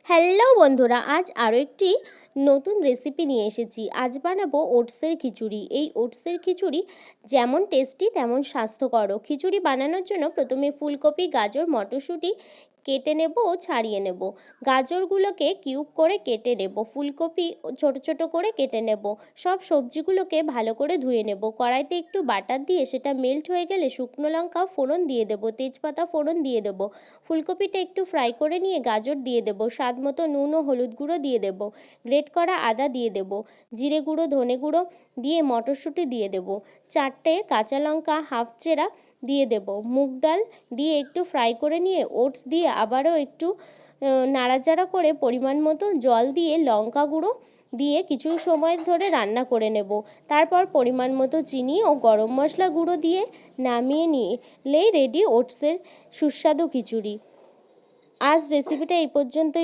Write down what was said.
Hello বন্ধুরা, আজ আরও একটি নতুন রেসিপি নিয়ে এসেছি। আজ বানাবো ওটসের খিচুড়ি। এই ওটসের খিচুড়ি যেমন টেস্টি তেমন স্বাস্থ্যকরও। খিচুড়ি বানানোর জন্য প্রথমে ফুলকপি, গাজর, মটরশুঁটি কেটে নেব ও ছাড়িয়ে নেব। গাজরগুলোকে কিউব করে কেটে নেব, ফুলকপি ছোট ছোট করে কেটে নেব। সব সবজিগুলোকে ভালো করে ধুয়ে নেব। কড়াইতে একটু বাটার দিয়ে সেটা মেল্ট হয়ে গেলে শুকনো লঙ্কা ফোড়ন দিয়ে দেব, তেজপাতা ফোড়ন দিয়ে দেব। ফুলকপিটা একটু ফ্রাই করে নিয়ে গাজর দিয়ে দেব, স্বাদ মতো নুন ও হলুদ গুঁড়ো দিয়ে দেব, গ্রেট করা আদা দিয়ে দেব, জিরে গুঁড়ো, ধনে গুঁড়ো দিয়ে মটরশুঁটি দিয়ে দেব, 4টে কাঁচা লঙ্কা হাফ চেরা দিয়ে দেব। মুগ ডাল দিয়ে একটু ফ্রাই করে নিয়ে ওটস দিয়ে আবারও একটু নাড়াচাড়া করে পরিমাণ মতো জল দিয়ে লঙ্কা গুঁড়ো দিয়ে কিছু সময় ধরে রান্না করে নেব। তারপর পরিমাণ মতো চিনি ও গরম মশলা গুঁড়ো দিয়ে নামিয়ে নিলেই রেডি ওটসের সুস্বাদু খিচুড়ি। আজ রেসিপিটা এই পর্যন্তই।